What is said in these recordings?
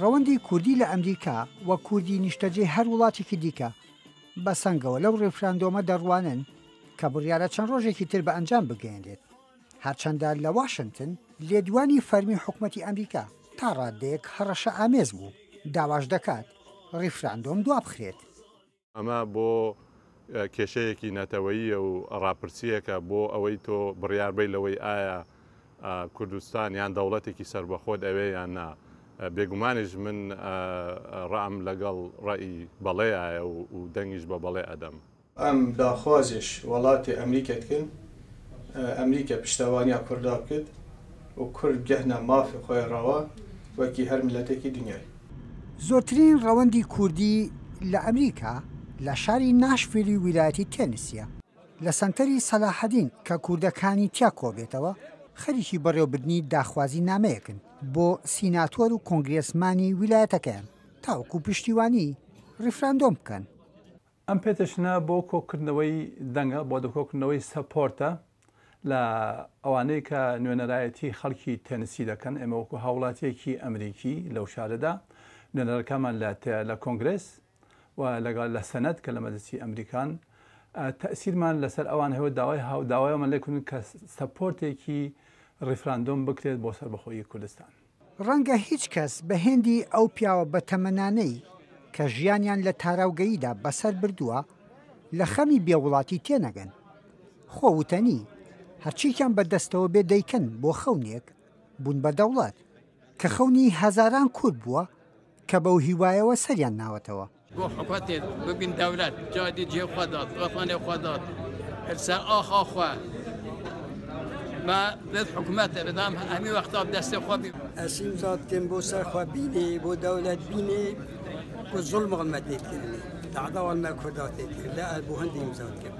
ڕەوەندی کوردی لە ئەمریکا وە کوردی نیشتەجێ هەر وڵاتێکی دیکە بە سەنگەوە لەو ڕیفراندۆمە دەڕوانن کە بڕیارە چەند ڕۆژێکی تر بە ئەنجام بگەێنرێت هەرچەندە لە واشنگتن لێدوانی فەرمی حکوومەتی ئەمریکا تا ڕادەیەک هەڕەشە ئامێز بوو داواش دەکات ڕیفراندۆم دوا بخرێت. ئەمە بۆ کێشەیەکی نەتەوەییە و ڕاپرسیەکە بۆ ئەوەی تۆ بڕیاربەی لەوەی ئایا کوردستان یان دەوڵەتێکی سربەخۆت ئەوێ یان نا. بێگومانیش من ڕام لەگەڵ ڕای بەڵێایە و دەنگیش بە بەڵێ ئەدەم. ئەم داخوازش وڵاتی ئەمریکەتکن ئەمریکا پشتەوانیا کووردا بکرد و کورد گەهنە مافی خۆی ڕەوە وەکی هەر میلەتێکی دنیای. زۆرترین ڕەوەندی کوردی لە ئەمریکا لە شاری ناشڤیلی ویلایەتی تێنسیە لە سەنتەری سەلاحەدین کە کوردەکانی تیا کۆبێتەوە خەریکی بەڕێوەبردنی داخوازی نامەیەکن بۆ سیناتۆر و کۆنگرێسمانی ویلایەتەکەیان تاوەکو پشتیوانی ڕیفراندۆم بکەن. ئەم پێتەشنە بۆ کۆکردنەوەی دەنگە بۆ دەکۆکردنەوەی سەپۆرتە لە ئەوانەی کە نوێنەرایەتی خەڵکی تێنسی دەکەن ئێمە وەکو هاوڵاتیەکی ئەمریکی لەو شارەدا نوێنەرەکەمان لە کۆنگرێس و لەگەڵ لە سەنەت کە لە مەجلیسی ئەمریکان تەئسیرمان لەسەر ئەوان هەوە داوایمان لێکردن کە سەپۆرتێکی ڕیفراندۆم بکرێت بۆ سەربەخۆیی کوردستان. ڕەنگە هیچ کەس بە هێندی ئەو پیاوە بە تەمەنانەی کە ژیانیان لە تاراوگەییدا بەسەر بردووە لە خەمی بێوڵاتی تێنەگەن. خۆوتەنی هەرچیکیان بەدەستەوە بێ دەیکەن بۆ خەونێک بوون بە دەوڵەت کە خەونی هەزاران کورد بووە کە بەو هیوایەوە سەریان ناوەتەوە. بۆ حکوومەتێت ببین دەولەت جادی جێ خۆدات وەفانێ خۆدات هەرسا ئاخاخوا ما ضد حکوومەتە بەدام هەمی وەختا دەستێ خۆ بی ئەسیم زادکەم بۆ سەرخوا بینێ بۆ دەولەت بینێ بۆ زوڵمەڵمە تێکردنی داعداوانمە کووردا تێکرد لە بۆ هەندی زادکەم.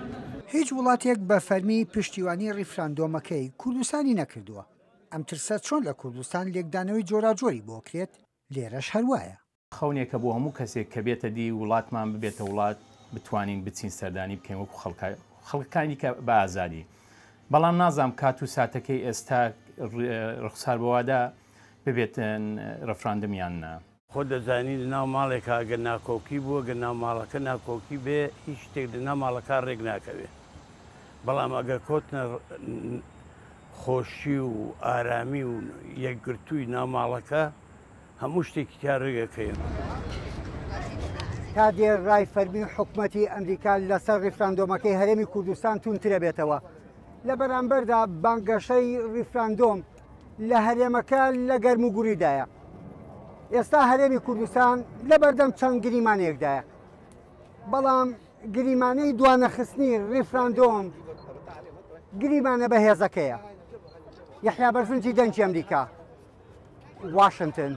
هیچ وڵاتێک بە فەرمی پشتیوانی ڕیفراندۆمەکەی کوردستانی نەکردووە. ئەم ترسە چۆن لە کوردستان لێکدانەوەی جۆراجۆری بۆ کرێت لێرەش هەروایە. خەونێکە بۆ هەموو کەسێک کە بێتە دی وڵاتمان ببێتە وڵات بتوانین بچین سەردانی بکەین وەکو خەڵکانی کە بە ئازادی. بەڵام نازام کات و ساتەکەی ئێستا ڕخسار بەوادا ببێتن ڕەفراندمیان نا. خۆ دەزانی لەناو ماڵێکا گە ناکۆکی بووە گە ناو ماڵەکە ناکۆکی بێ هیچ شتێک لەناو ماڵەکە ڕێک ناکەوێت. بەڵام ئەگەر کۆتنە خۆشی و ئارامی و یەکگرتووی ناو ماڵەکە هەموو شتێکی تا ڕێگەکەین. تا دێر ڕای فەرمی حکوومەتی ئەمریکا لەسەر ڕیفراندۆمەکەی هەرێمی کوردستان تونترە بێتەوە. لە بەرامبەردا بانگەشەی ڕیفراندۆم لە هەرێمەکە لە گەرم و گوریدایە. ئێستا هەرێمی کوردستان لە بەردەم چەند گریمانێکدایە. بەڵام گریمانەی دوانەخستنی ڕیفراندۆم گریمانە بەهێزەکەیە. یەحیا بەرفنجی دەنگی ئەمریکا، واشنگتن.